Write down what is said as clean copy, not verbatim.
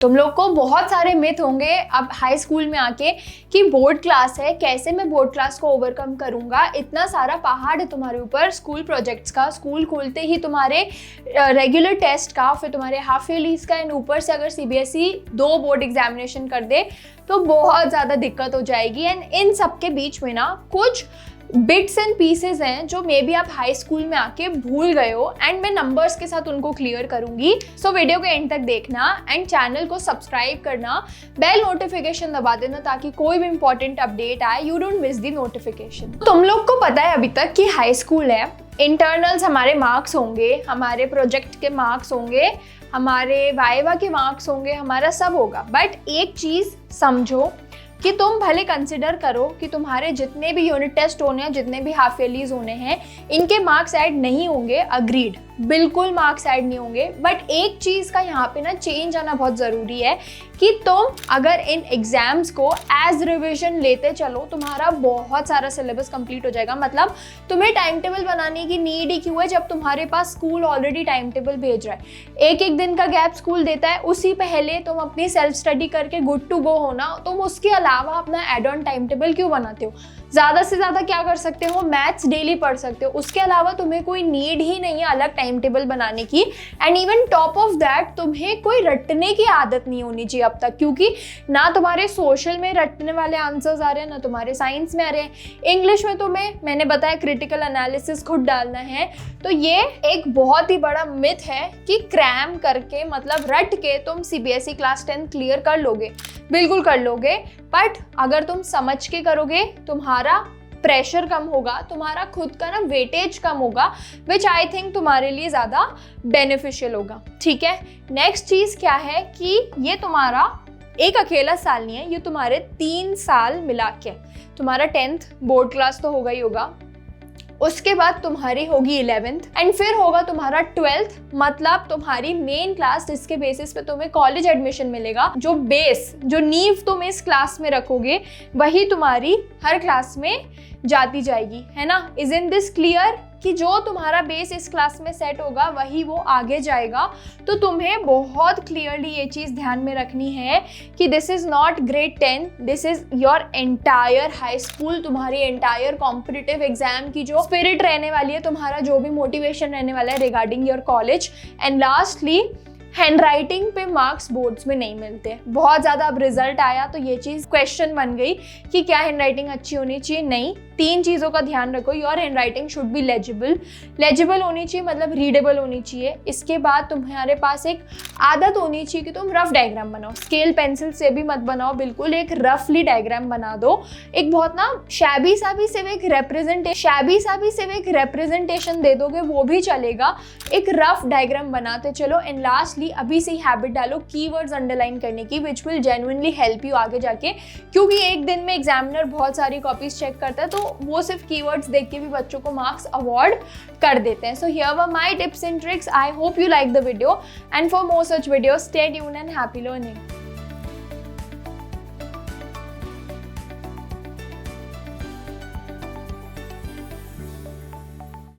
तुम लोग को बहुत सारे मिथ होंगे अब हाई स्कूल में आके कि बोर्ड क्लास है, कैसे मैं बोर्ड क्लास को ओवरकम करूंगा, इतना सारा पहाड़ है तुम्हारे ऊपर स्कूल प्रोजेक्ट्स का, स्कूल खोलते ही तुम्हारे रेगुलर टेस्ट का, फिर तुम्हारे हाफ ईयरलीज का, एंड ऊपर से अगर सीबीएसई 2 बोर्ड एग्जामिनेशन कर दे तो बहुत ज़्यादा दिक्कत हो जाएगी। एंड इन सब के बीच में ना कुछ बिट्स एंड पीसेस हैं जो मे बी आप हाई स्कूल में आके भूल गए हो, एंड मैं नंबर्स के साथ उनको क्लियर करूंगी। सो वीडियो के एंड तक देखना एंड चैनल को सब्सक्राइब करना, बेल नोटिफिकेशन दबा देना ताकि कोई भी इंपॉर्टेंट अपडेट आए, you don't miss the notification. तुम लोग को पता है अभी तक कि हाई स्कूल है, इंटरनल्स हमारे मार्क्स होंगे, हमारे प्रोजेक्ट के मार्क्स होंगे, हमारे वाइवा के मार्क्स होंगे, हमारा सब होगा। बट एक चीज़ समझो कि तुम भले कंसिडर करो कि तुम्हारे जितने भी यूनिट टेस्ट होने हैं, जितने भी हाफ ईयरलीज होने हैं, इनके मार्क्स ऐड नहीं होंगे, अग्रीड, बिल्कुल मार्क्स ऐड नहीं होंगे। बट एक चीज़ का यहाँ पे ना चेंज आना बहुत ज़रूरी है कि तुम अगर इन एग्जाम्स को एज रिविजन लेते चलो, तुम्हारा बहुत सारा सिलेबस कंप्लीट हो जाएगा। मतलब तुम्हें टाइम टेबल बनाने की नीड ही क्यों है जब तुम्हारे पास स्कूल ऑलरेडी टाइम टेबल भेज रहा है। एक एक दिन का गैप स्कूल देता है, उसी पहले तुम अपनी सेल्फ स्टडी करके गुड टू गो होना, तुम उसके अलावा अपना एड ऑन टाइम टेबल क्यों बनाते हो। ज़्यादा से ज़्यादा क्या कर सकते हो, मैथ्स डेली पढ़ सकते हो, उसके अलावा तुम्हें कोई नीड ही नहीं है अलग टाइम टेबल बनाने की। And even top of that तुम्हें कोई रटने की आदत नहीं होनी चाहिए अब तक, क्योंकि ना तुम्हारे सोशल में रटने वाले आंसर्स आ रहे हैं, ना तुम्हारे साइंस में आ रहे हैं। इंग्लिश में मैंने बताया क्रिटिकल एनालिसिस खुद डालना है। तो ये एक बहुत ही बड़ा मिथ है कि क्रैम करके, मतलब रट के तुम सीबीएसई क्लास 10 क्लियर कर लोगे, बिल्कुल कर लोगे। बट अगर तुम समझ के करोगे, तुम्हारा प्रेशर कम होगा, तुम्हारा खुद का ना वेटेज कम होगा, विच आई थिंक तुम्हारे लिए ज़्यादा बेनिफिशियल होगा। ठीक है, नेक्स्ट चीज़ क्या है कि ये तुम्हारा एक अकेला साल नहीं है, ये तुम्हारे 3 साल मिला के, तुम्हारा 10th बोर्ड क्लास तो होगा ही होगा, उसके बाद तुम्हारी होगी 11th एंड फिर होगा तुम्हारा 12th, मतलब तुम्हारी मेन क्लास जिसके बेसिस पे तुम्हें कॉलेज एडमिशन मिलेगा। जो बेस, जो नींव तुम इस क्लास में रखोगे, वही तुम्हारी हर क्लास में जाती जाएगी, है ना। इज इन दिस क्लियर कि जो तुम्हारा बेस इस क्लास में सेट होगा वही वो आगे जाएगा। तो तुम्हें बहुत क्लियरली ये चीज़ ध्यान में रखनी है कि this is not grade 10, this is your entire high school, तुम्हारी एंटायर कॉम्पिटिटिव एग्जाम की जो स्पिरिट रहने वाली है, तुम्हारा जो भी मोटिवेशन रहने वाला है regarding your college. And lastly, hand writing पे मार्क्स बोर्ड्स में नहीं मिलते। बहुत ज़्यादा अब रिजल्ट आया तो ये चीज़ क्वेश्चन बन गई कि क्या हैंड राइटिंग अच्छी होनी चाहिए। नहीं, 3 चीज़ों का ध्यान रखो। Your hand writing should be legible होनी चाहिए, मतलब रीडेबल होनी चाहिए। इसके बाद तुम्हारे पास एक आदत होनी चाहिए कि तुम रफ डायग्राम बनाओ, स्केल पेंसिल से भी मत बनाओ, बिल्कुल एक रफली डायग्राम बना दो। एक बहुत ना शैबी सा भी सिर्फ एक रिप्रेजेंटेशन दे दोगे वो भी चलेगा, एक रफ डायग्राम बनाते चलो। एंड लास्टली, अभी से ही हैबिट डालो कीवर्ड्स अंडरलाइन करने की, which will genuinely help you आगे जाके, क्योंकि एक दिन में एग्जामिनर बहुत सारी कॉपीज चेक करता है तो वो सिर्फ कीवर्ड्स देख के भी बच्चों को मार्क्स अवॉर्ड कर देते हैं। So here were my tips and tricks. I hope you like the video and for more such videos stay tuned and happy learning.